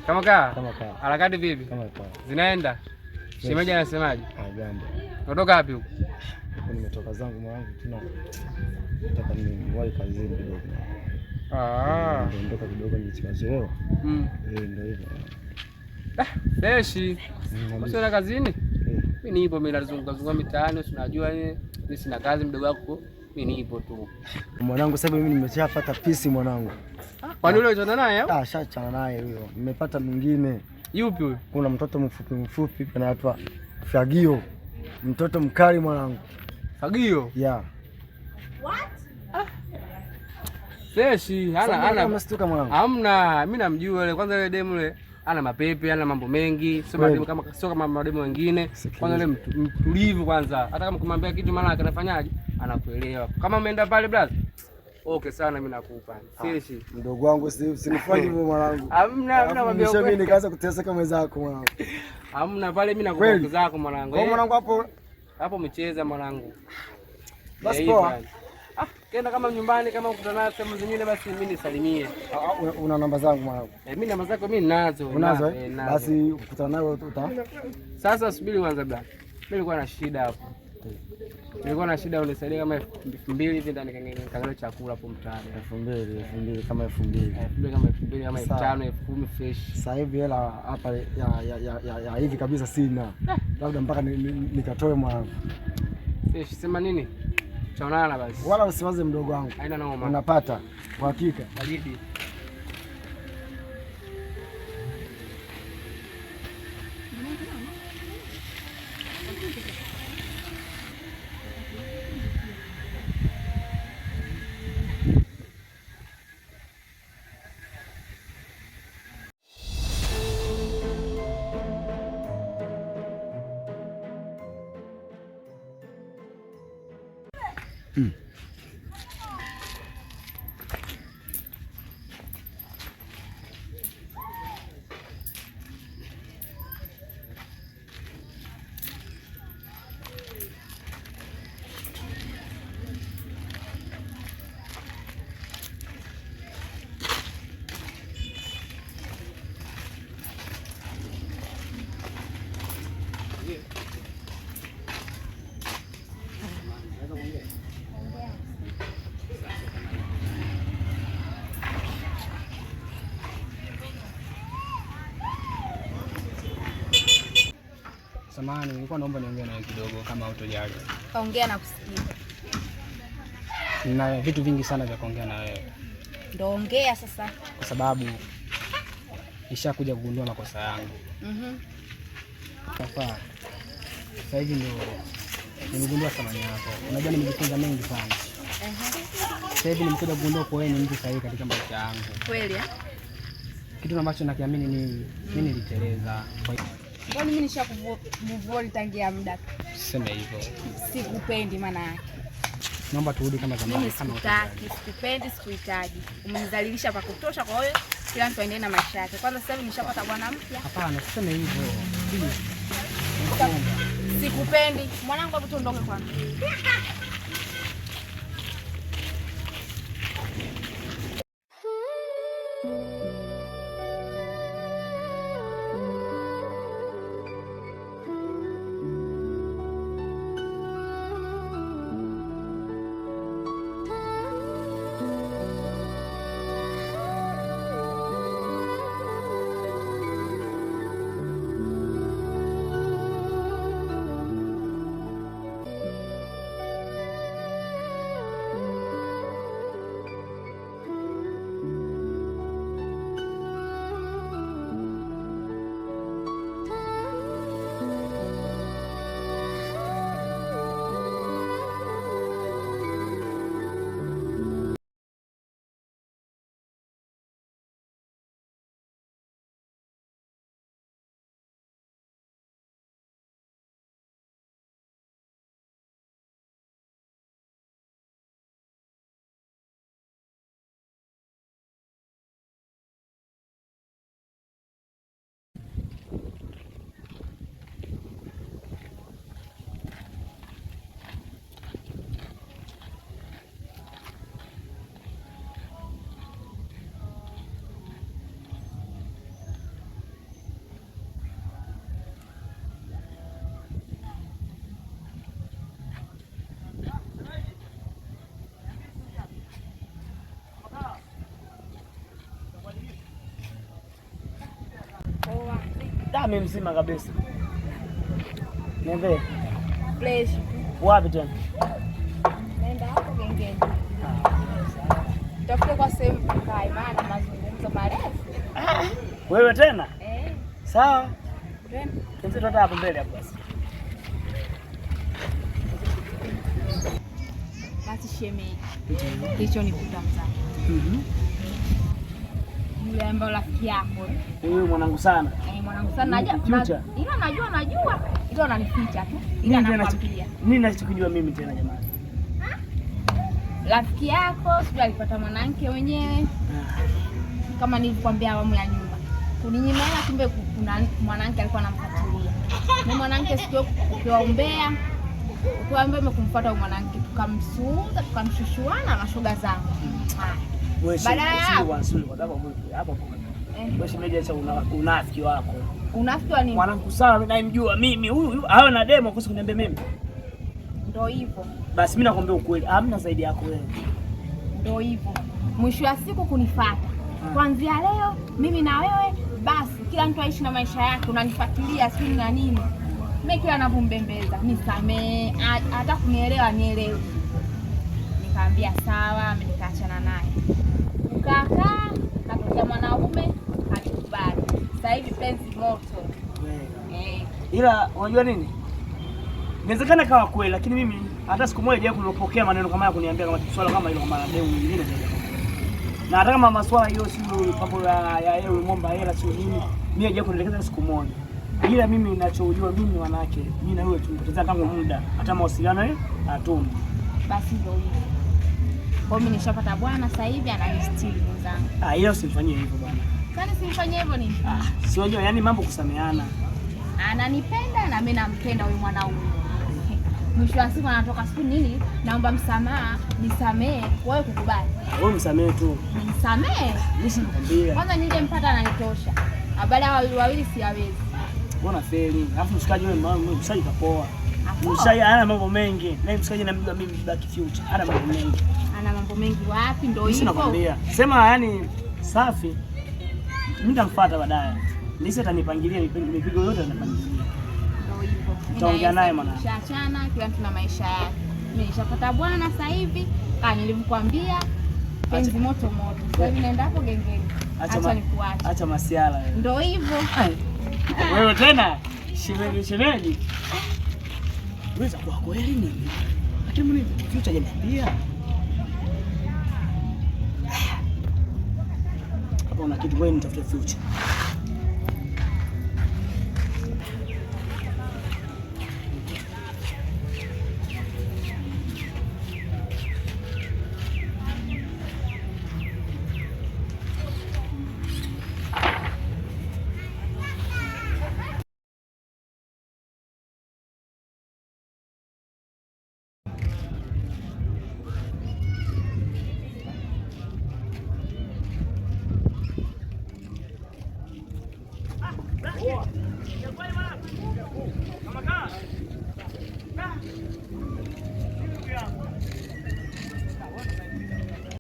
Kama kaa? Kama kaa. Harakati vipi? Kama kaa. Zinaenda? Shemeji anasemaje? Jambo. Unatoka wapi huko? Nimetoka zangu mwanangu tuna. Nataka niwahi kazini kidogo. Ndio kidogo nichelewa. Ndio hivyo. Freshi. Usiona kazini? Mimi nipo, mimi nazunguka mitaani, unajua mimi sina kazi, mdogo wako mimi nipo tu. Mwanangu sasa mimi nimeshapata pisi mwanangu. Kwani yule unachana naye au? Shachana naye huyo. Nimepata mwingine. Yupi huyo? Kuna mtoto mfupi anaitwa Fagio. Mtoto mkali mwanangu. Fagio? Yeah. What? Freshi, hana mstuka mwanangu. Hamna, mimi namjua yule. Kwanza yule demu yule ana mapepe, ana mambo mengi, sio kama mademu wengine. Kwanza yule mtulivu kwanza. Hata kama kumwambia kitu maana anafanyaje? Anakuelewa. Kama umeenda pale brother. Okay sana, mimi nakupa. Freshi. Mdogo wangu usinifanye hivyo mwanangu. Hamna, mimi namwambia mimi nikaanza kuteseka mwenzako mwanangu. Hamna, pale mimi nakupa pesa zako mwanangu. Kwa mwanangu hapo umecheza mwanangu. Basi poa. Kenda kama nyumbani, kama ukutana sehemu zingine basi mimi nisalimie. Una namba zangu mwanangu? Mimi namba zako mimi ninazo. Unazo? Basi ukutana nawe uta. Sasa subiri kwanza bwana. Mimi nilikuwa na shida hapo. Nilikuwa na shida, unisaidie kama 2000 hivi ndani kangalia chakula hapo mtaani. 2000 kama 2000. Kama 2000 kama 5000 10,000 fresh. Sasa hivi hela hapa ya hivi kabisa sina. Labda mpaka nikatoe mwanangu. Fresh sema nini? Chaonana basi. Wala usiwaze mdogo wangu. Haina noma. Unapata kwa hakika. Baridi. Samahani, nilikuwa naomba niongee nawe kidogo kama hutojali. Kaongea na kusikia. Nina vitu vingi sana vya kuongea na wewe. Ndio ongea sasa. Kwa sababu nishakuja kugundua makosa yangu. Sasa hivi ndio nimegundua thamani yako. Unajua nimejifunza mengi sana. Sasa hivi nimekuja kugundua kwa wewe ni mtu sahihi katika maisha yangu. Kweli Kitu ambacho nakiamini ni mimi niliteleza. Kwani mimi nishakuvuoni tangia muda. Sema hivyo. Sikupendi maana yake. Naomba turudi kama zamani. Mimi sikutaki, sikupendi, sikuhitaji. Umenidhalilisha kwa kutosha, kwa hiyo kila mtu aendelee na maisha yake. Kwanza sasa hivi nishapata bwana mpya. Hapana, usiseme hivyo. Sikupendi. Mwanangu, hebu tuondoke kwanza. mimi mzima kabisa. Niambie. Fresh. Wapi tena? Nenda hapo gengeni. Tafute kwa sehemu tukae, maana mazungumzo marefu. Wewe tena? Sawa. Twende. Twende hapo mbele hapo basi. Basi shemeji. Hicho nikuta mzee. Yule ambaye rafiki yako. Huyu mwanangu sana. Mwanangu sana najua. Ila najua. Ila unanificha tu. Ila nakwambia. Nini nachokujua mimi tena jamani? Rafiki yako sijui alipata mwanamke wenyewe. Kama nilivyokuambia awamu ya nyuma. Kuninyima hela, kumbe kuna mwanamke alikuwa anamfuatilia. Na mwanamke sikio ukiwaombea umekumfuata huyo mwanamke, tukamsuuza, tukamshushuana na shoga zangu. Badala ya kwa sababu hapo wewe shemeji, acha unafiki wako. Unafiki wa nini? Mwanangu sana naimjua mimi, huyu awe na demo kuhusu kuniambia mimi. Ndio hivyo. Basi mimi nakwambia ukweli, hamna zaidi yako wewe. Ndio hivyo. Mwisho wa siku kunifuata. Kuanzia leo mimi na wewe basi kila mtu aishi na maisha yake, unanifuatilia sijui na nini. Mimi kila ninapombembeza, nisamee, hata kunielewa nielewe. Nikamwambia sawa, mimi nikaachana naye. Ukakaa, katokea mwanaume, hakubali. Sasa hivi penzi moto. Ila unajua nini? Inawezekana kawa kweli, lakini mimi hata siku moja hajawahi kunipokea maneno kama haya kuniambia kama swala kama hilo kama demu nyingine zaidi. Na hata kama maswala hiyo sio mambo ya yeye muomba hela sio nini, mimi hajawahi kunielekeza siku moja. Ila mimi ninachojua mimi wanawake, mimi na wewe tumepoteza tangu muda, hata mawasiliano hatuna. Basi ndio hivyo. Kwa mimi nishapata bwana sasa hivi ananistiri mzangu. Hiyo usifanyie hivyo bwana. Kwani simfanyie hivyo nini? Si unajua yani mambo kusameheana. Ananipenda na mimi nampenda huyu mwanaume. Mwisho wa siku anatoka siku nini? Naomba msamaha, nisamee, wewe kukubali. Wewe msamee tu. Nisamee? Mimi sinakwambia. Kwanza ningempata ananitosha. Habari ya wawili siwezi. Mbona feli? Alafu mshikaji wewe mshikaji kapoa. Mshikaji ana mambo mengi. Na mshikaji na mimi Black Future. Ana mambo mengi. Ana mambo mengi wapi? Ndio hivyo. Sinakwambia. Sema yani safi. Mimi nitamfuata baadaye. Nisi atanipangilia mipigo yote atanipangilia. Ndio hivyo. Nitaongea naye mwana. Tushachana, kila mtu na maisha yake. Mimi nishapata bwana sasa hivi. Nilivyokuambia penzi moto moto. Sasa hivi naenda hapo gengeni. Acha nikuache. Acha masiala wewe. Ndio hivyo. Wewe tena shemeji. Unaweza kuwa kweli nini? Hata mimi Future hajaniambia. Hapo una kitu wewe nitafute Future.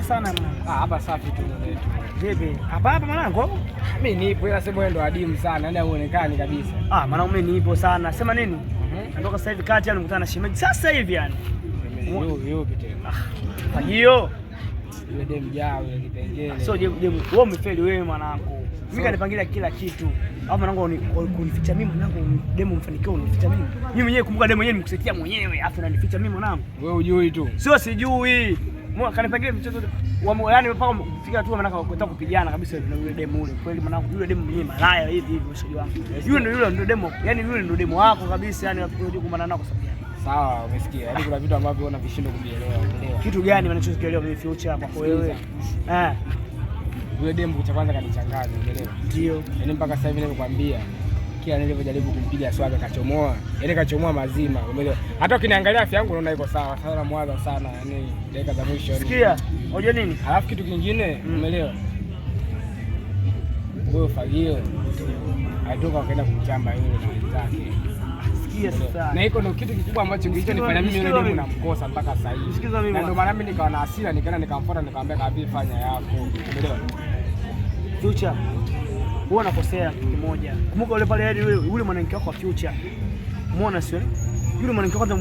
Sana hapa safi tu wetu. Vipi? Hapa mwanangu? Mimi nipo ila sema ndo adimu sana, yani hauonekani kabisa. Mwanangu mimi nipo sana. Sema nini? Natoka sasa hivi kati nikutana na shemeji sasa hivi yani. Yupi tena? Hiyo. Ile demu jao ile kipengele. Sio demu, wewe umefeli wewe mwanangu. Mimi kanipangilia kila kitu. Au mwanangu unificha mimi mwanangu, demu mfanikiwa unificha mimi. Mimi mwenyewe kumbuka demu mwenyewe nimekusetia mwenyewe, afu unanificha mimi mwanangu. Wewe hujui tu. Sio sijui. Kanipangilia mchezo yani mpaka kufika tu mwanangu kutaka kupigana kabisa na yule demu ule. Kweli mwanangu yule demu mwenyewe malaya hivi mshaji wangu. Yule ndio demu, yani yule ndio demu wako kabisa, yani unajua kumbana nako sababu. Sawa, umesikia. Yaani kuna vitu ambavyo una vishindo kuvielewa. Kitu gani wanachokielewa mimi Future hapa kwa wewe? Yule demu cha kwanza kanichanganya, umeelewa? Ndio. Yaani mpaka sasa hivi ninakwambia kila nilivyojaribu kumpiga swaga kachomoa. Yaani kachomoa mazima, umeelewa? Hata ukiniangalia afya yangu unaona iko sawa. Sasa namwaza sana, yaani dakika za mwisho. Sikia, unajua nini? Alafu kitu kingine, umeelewa? Wewe fagio. Atoka akaenda kumchamba yule na wenzake. Sikia sasa. Na iko ndio kitu kikubwa ambacho kilichonifanya mimi yule demu namkosa mpaka sasa hivi. Sikiza mimi. Na ndio maana mimi nikawa na hasira, nikaenda nikamfuata nikamwambia kabii fanya yako. Umeelewa? Future. wewe unakosea kitu kimoja. Kumbuka yule pale yule mwanamke wako wa future. Umeona sio? Yule mwanamke kwanza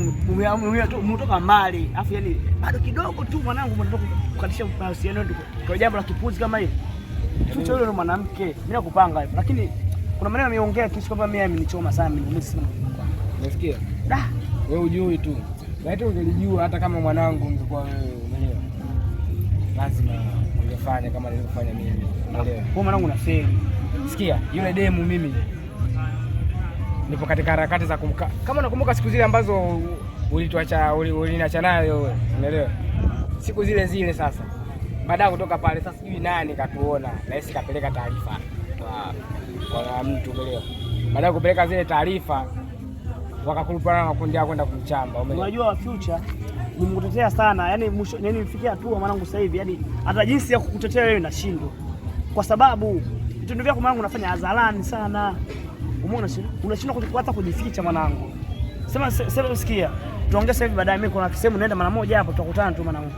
umetoka mbali. Alafu yani bado kidogo tu mwanangu mnatoka kukatisha mahusiano kwa jambo la kipuzi kama hili. Future yule mwanamke, mimi nakupanga hivyo. Lakini kuna maneno ameongea kiasi kwamba mimi amenichoma sana, mimi sana. Unasikia? Wewe hujui tu. Laiti ungelijua hata kama mwanangu ungekuwa wewe, umeelewa? Lazima ungefanya kama nilivyofanya mimi. Umeelewa? Kwa mwanangu unafeli. Sikia, yule demu mimi nipo katika harakati za kumka. Kama unakumbuka siku zile ambazo uliniacha nayo wewe, umeelewa? Siku zile sasa. Baada ya kutoka pale sasa sijui nani katuona, na yeye kapeleka taarifa kwa mtu, umeelewa? Baada ya kupeleka zile taarifa wakakulipana na makundi yao kwenda kumchamba, umeelewa? Unajua wa future nimekutetea sana, yani mwisho yani nifikia hatua mwanangu sasa hivi, yani hata jinsi ya kukutetea wewe nashindwa. Kwa sababu vitendo vyako mwanangu unafanya hadharani sana. Umeona sio? Unashindwa hata kujificha mwanangu. Sema sikia. Tuongee sasa hivi baadaye, mimi kuna sehemu naenda mara moja hapo tutakutana tu mwanangu.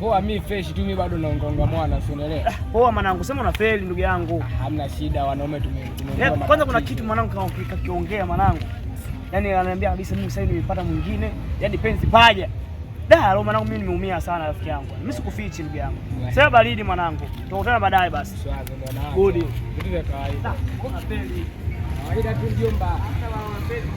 Poa, mimi fresh tu, mimi bado naongaonga mwana, usielewe. Poa mwanangu, sema unafeli ndugu yangu. Hamna shida, wanaume tumeongea. Kwanza kuna kitu mwanangu kakiongea mwanangu. Yaani ananiambia kabisa mimi sasa hivi nimepata mwingine, yaani penzi paja. Leo mwanangu mimi nimeumia sana rafiki yangu. Mimi sikufichi ndugu yangu. Sasa baridi mwanangu. Tutakutana baadaye basi. Good. Vitu vya kawaida. Unafeli. Kawaida tu mjomba. Hata unafeli.